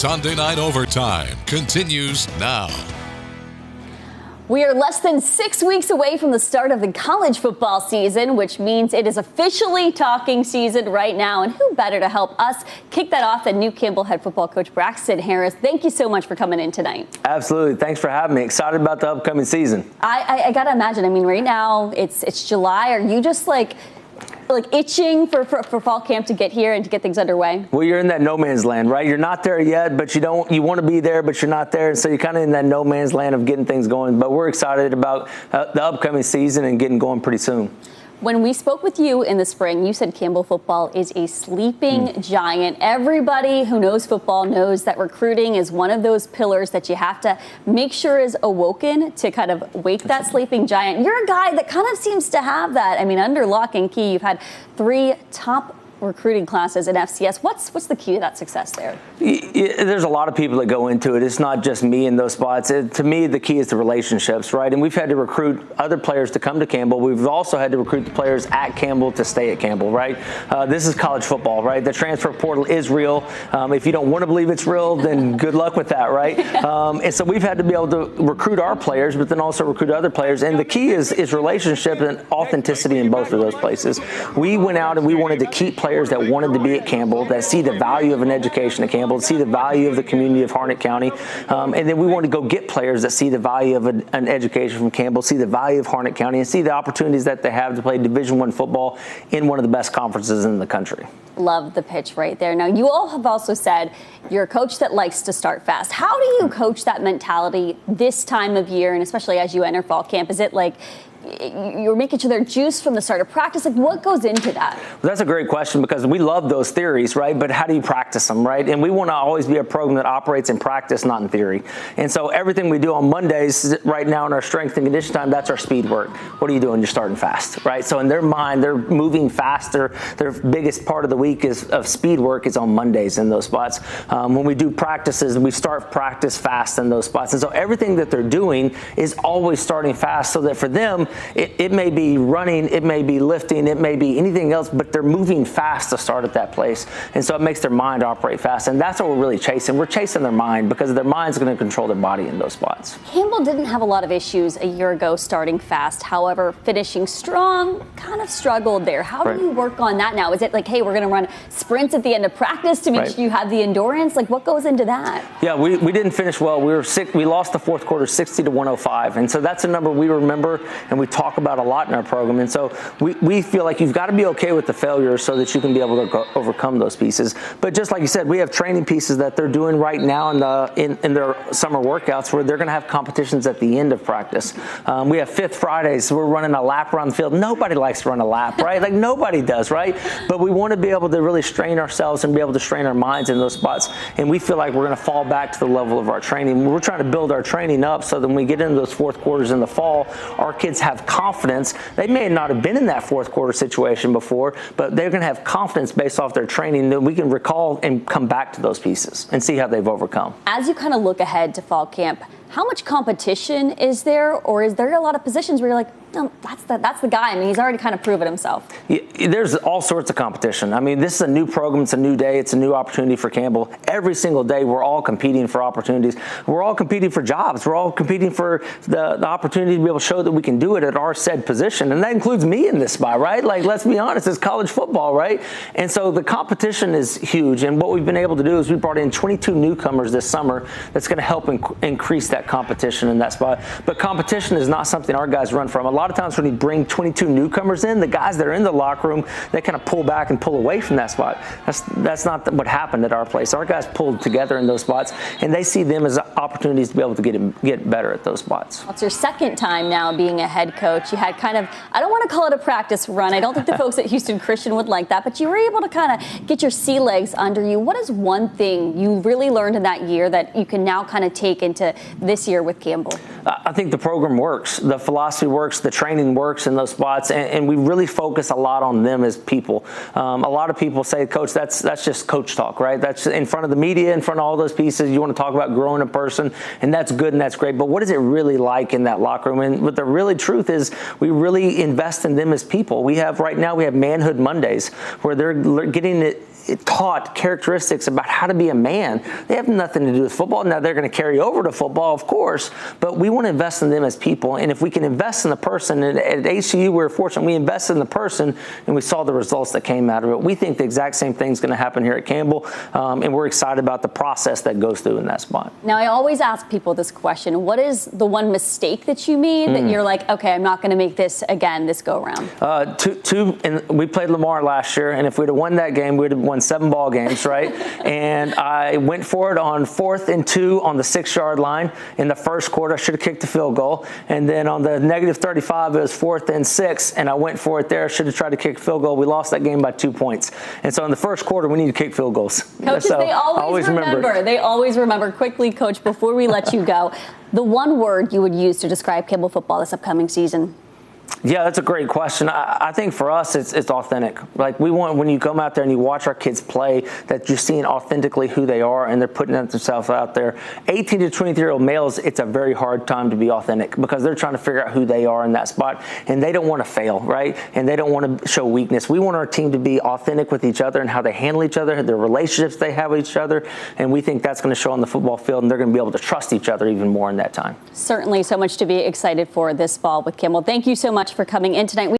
Sunday Night Overtime continues now. We are less than 6 weeks away from the start of the college football season, which means it is officially talking season right now. And who better to help us kick that off than new Campbell head football coach Braxton Harris. Thank you so much for coming in tonight. Absolutely. Thanks for having me. Excited about the upcoming season. I got to imagine. I mean, right now it's July. Are you just like itching for fall camp to get here and to get things underway? Well, you're in that no man's land, right? You're not there yet, but you want to be there, but you're not there. And so you're kind of in that no man's land of getting things going. But we're excited about the upcoming season and getting going pretty soon. When we spoke with you in the spring, you said Campbell football is a sleeping giant. Everybody who knows football knows that recruiting is one of those pillars that you have to make sure is awoken to kind of wake that sleeping giant. You're a guy that kind of seems to have that. I mean, under lock and key, you've had 3 top recruiting classes in FCS. What's the key to that success there? There's a lot of people that go into it. It's not just me in those spots. To me, the key is the relationships, right? And we've had to recruit other players to come to Campbell. We've also had to recruit the players at Campbell to stay at Campbell, right? This is college football, right? The transfer portal is real. If you don't want to believe it's real, then good luck with that, right? And so we've had to be able to recruit our players, but then also recruit other players. And the key is relationship and authenticity in both of those places. We went out and we wanted to keep players that wanted to be at Campbell, that see the value of an education at Campbell, see the value of the community of Harnett County. And then we want to go get players that see the value of an education from Campbell, see the value of Harnett County, and see the opportunities that they have to play Division I football in one of the best conferences in the country. Love the pitch right there. Now, you all have also said you're a coach that likes to start fast. How do you coach that mentality this time of year, and especially as you enter fall camp? Is it like you're making sure they're juiced from the start of practice? Like, what goes into that? Well, that's a great question, because we love those theories, right? But how do you practice them, right? And we want to always be a program that operates in practice, not in theory. And so everything we do on Mondays right now in our strength and condition time, that's our speed work. What are you doing? You're starting fast, right? So in their mind, they're moving faster. Their biggest part of the week of speed work is on Mondays in those spots. When we do practices, we start practice fast in those spots. And so everything that they're doing is always starting fast, so that for them, it may be running, it may be lifting, it may be anything else, but they're moving fast to start at that place. And so it makes their mind operate fast. And that's what we're really chasing. We're chasing their mind, because their mind's going to control their body in those spots. Campbell didn't have a lot of issues a year ago starting fast. However, finishing strong, kind of struggled there. How do you work on that now? Is it like, hey, we're going to run sprints at the end of practice to make sure you have the endurance? Like, what goes into that? Yeah, we didn't finish well. We lost the fourth quarter 60-105. And so that's a number we remember and we talk about a lot in our program. And so we feel like you've got to be okay with the failure so that you can be able to overcome those pieces. But just like you said, we have training pieces that they're doing right now in their summer workouts, where they're going to have competitions at the end of practice. We have Fifth Fridays, so we're running a lap around the field. Nobody likes to run a lap, right? Like, nobody does, right? But we want to be able to really strain ourselves and be able to strain our minds in those spots. And we feel like we're going to fall back to the level of our training. We're trying to build our training up so that when we get into those fourth quarters in the fall, our kids have confidence. They may not have been in that fourth quarter situation before, but they're going to have confidence based off their training that we can recall and come back to those pieces and see how they've overcome. As you kind of look ahead to fall camp, how much competition is there, or is there a lot of positions where you're like, no, that's the guy? I mean, he's already kind of proven himself. Yeah, there's all sorts of competition. I mean, this is a new program. It's a new day. It's a new opportunity for Campbell. Every single day, we're all competing for opportunities. We're all competing for jobs. We're all competing for the opportunity to be able to show that we can do it at our said position. And that includes me in this spot, right? Like, let's be honest, it's college football, right? And so the competition is huge. And what we've been able to do is we brought in 22 newcomers this summer that's going to help increase that competition in that spot. But competition is not something our guys run from. A lot of times when you bring 22 newcomers in, the guys that are in the locker room, they kind of pull back and pull away from that spot. That's not what happened at our place. Our guys pulled together in those spots, and they see them as opportunities to be able to get better at those spots. Well, it's your second time now being a head coach. You had kind of, I don't want to call it a practice run. I don't think the folks at Houston Christian would like that, but you were able to kind of get your sea legs under you. What is one thing you really learned in that year that you can now kind of take into this year with Campbell? I think the program works. The philosophy works. The training works in those spots. And we really focus a lot on them as people. A lot of people say, Coach, that's just coach talk, right? That's in front of the media, in front of all those pieces. You want to talk about growing a person, and that's good and that's great. But what is it really like in that locker room? And what the really truth is, we really invest in them as people. Right now we have Manhood Mondays, where they're getting taught characteristics about how to be a man. They have nothing to do with football. Now, they're going to carry over to football, of course, but we want to invest in them as people. And if we can invest in the person, and at HCU, we were fortunate, we invested in the person, and we saw the results that came out of it. We think the exact same thing is going to happen here at Campbell, and we're excited about the process that goes through in that spot. Now, I always ask people this question. What is the one mistake that you made that you're like, okay, I'm not going to make this again this go around? And we played Lamar last year, and if we'd have won that game, we'd have won 7 ball games, right? And I went for it on 4th and 2 on the 6-yard line in the first quarter. I should have kicked the field goal. And then on the negative 35, it was 4th and 6, and I went for it there. Should have tried to kick a field goal. We lost that game by 2 points. And so in the first quarter, we need to kick field goals. Coaches, so they always remember. They always remember. Quickly, Coach, before we let you go, the one word you would use to describe Campbell football this upcoming season? Yeah, that's a great question. I think for us, it's authentic. Like, we want, when you come out there and you watch our kids play, that you're seeing authentically who they are and they're putting themselves out there. 18 to 23-year-old males, it's a very hard time to be authentic because they're trying to figure out who they are in that spot, and they don't want to fail, right? And they don't want to show weakness. We want our team to be authentic with each other and how they handle each other, their relationships they have with each other, and we think that's going to show on the football field, and they're going to be able to trust each other even more in that time. Certainly so much to be excited for this fall with Campbell. Thank you so much for coming in tonight.